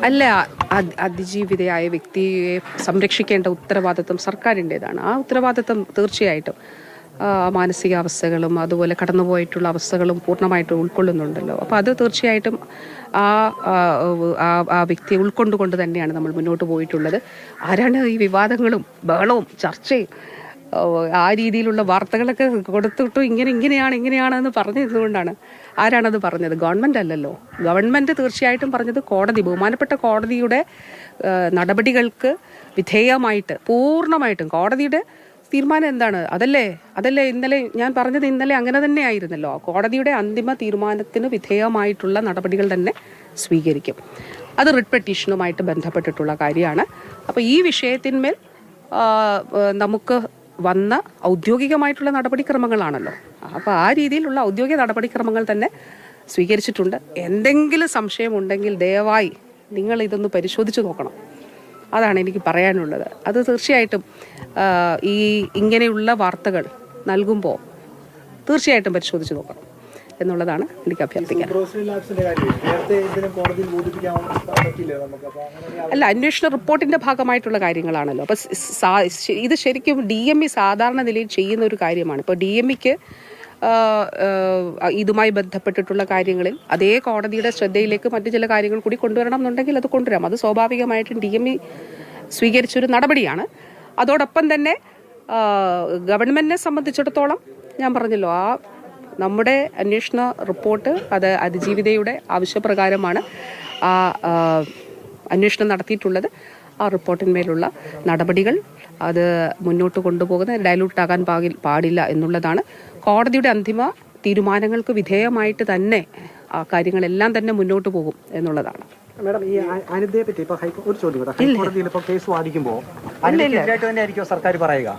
അല്ല, അതിജീവിതയായ വ്യക്തിയെ സംരക്ഷിക്കേണ്ട ഉത്തരവാദിത്വം സർക്കാരിൻ്റെതാണ്. ആ ഉത്തരവാദിത്വം തീർച്ചയായിട്ടും മാനസികാവസ്ഥകളും അതുപോലെ കടന്നുപോയിട്ടുള്ള അവസ്ഥകളും പൂർണ്ണമായിട്ടും ഉൾക്കൊള്ളുന്നുണ്ടല്ലോ. അപ്പോൾ അത് തീർച്ചയായിട്ടും ആ വ്യക്തിയെ ഉൾക്കൊണ്ടുകൊണ്ട് തന്നെയാണ് നമ്മൾ മുന്നോട്ട് പോയിട്ടുള്ളത്. ആരാണ് ഈ വിവാദങ്ങളും ബഹളവും ചർച്ചയും ആ രീതിയിലുള്ള വാർത്തകളൊക്കെ കൊടുത്തിട്ടു ഇങ്ങനെയാണെന്ന് പറഞ്ഞതുകൊണ്ടാണ്? ആരാണത് പറഞ്ഞത്? ഗവൺമെൻറ് അല്ലല്ലോ. ഗവൺമെൻറ് തീർച്ചയായിട്ടും പറഞ്ഞത് ബഹുമാനപ്പെട്ട കോടതിയുടെ നടപടികൾക്ക് വിധേയമായിട്ട് പൂർണ്ണമായിട്ടും കോടതിയുടെ തീരുമാനം എന്താണ് അതല്ലേ ഇന്നലെ ഞാൻ പറഞ്ഞത്. ഇന്നലെ അങ്ങനെ തന്നെ ആയിരുന്നല്ലോ. കോടതിയുടെ അന്തിമ തീരുമാനത്തിന് വിധേയമായിട്ടുള്ള നടപടികൾ തന്നെ സ്വീകരിക്കും. അത് റിട്ട് പെറ്റീഷനുമായിട്ട് ബന്ധപ്പെട്ടിട്ടുള്ള കാര്യമാണ്. അപ്പോൾ ഈ വിഷയത്തിന്മേൽ നമുക്ക് വന്ന ഔദ്യോഗികമായിട്ടുള്ള നടപടിക്രമങ്ങളാണല്ലോ. അപ്പോൾ ആ രീതിയിലുള്ള ഔദ്യോഗിക നടപടിക്രമങ്ങൾ തന്നെ സ്വീകരിച്ചിട്ടുണ്ട്. എന്തെങ്കിലും സംശയമുണ്ടെങ്കിൽ ദയവായി നിങ്ങൾ ഇതൊന്ന് പരിശോധിച്ച് നോക്കണം. അതാണ് എനിക്ക് പറയാനുള്ളത്. അത് തീർച്ചയായിട്ടും ഇങ്ങനെയുള്ള വാർത്തകൾ നൽകുമ്പോൾ തീർച്ചയായിട്ടും പരിശോധിച്ച് നോക്കണം എന്നുള്ളതാണ് എനിക്ക് അഭ്യർത്ഥിക്കാൻ. അല്ല, അന്വേഷണ റിപ്പോർട്ടിന്റെ ഭാഗമായിട്ടുള്ള കാര്യങ്ങളാണല്ലോ. അപ്പം ഇത് ശരിക്കും DME സാധാരണ നിലയിൽ ചെയ്യുന്ന ഒരു കാര്യമാണ്. ഇപ്പോൾ DMEക്ക് ഇതുമായി ബന്ധപ്പെട്ടിട്ടുള്ള കാര്യങ്ങളിൽ അതേ കോടതിയുടെ ശ്രദ്ധയിലേക്ക് മറ്റു ചില കാര്യങ്ങൾ കൂടി കൊണ്ടുവരണം എന്നുണ്ടെങ്കിൽ അത് കൊണ്ടുവരാം. അത് സ്വാഭാവികമായിട്ടും DME സ്വീകരിച്ചൊരു നടപടിയാണ്. അതോടൊപ്പം തന്നെ ഗവൺമെന്റിനെ സംബന്ധിച്ചിടത്തോളം ഞാൻ പറഞ്ഞല്ലോ, നമ്മുടെ അന്വേഷണ റിപ്പോർട്ട് അത് അതിജീവിതയുടെ ആവശ്യപ്രകാരമാണ് അന്വേഷണം നടത്തിയിട്ടുള്ളത്. ആ റിപ്പോർട്ടിന്മേലുള്ള നടപടികൾ അത് മുന്നോട്ട് കൊണ്ടുപോകുന്നത് ഡയലൂട്ട് ആകാൻ പാടില്ല എന്നുള്ളതാണ്. കോടതിയുടെ അന്തിമ തീരുമാനങ്ങൾക്ക് വിധേയമായിട്ട് തന്നെ ആ കാര്യങ്ങളെല്ലാം തന്നെ മുന്നോട്ട് പോകും എന്നുള്ളതാണ്. മാഡം, ഈ അനിതയെ പറ്റി ഒരു ചോദ്യം, ഹൈക്കോടതിയിൽ കേസ് വാദിക്കുമ്പോൾ സർക്കാർ പറയുക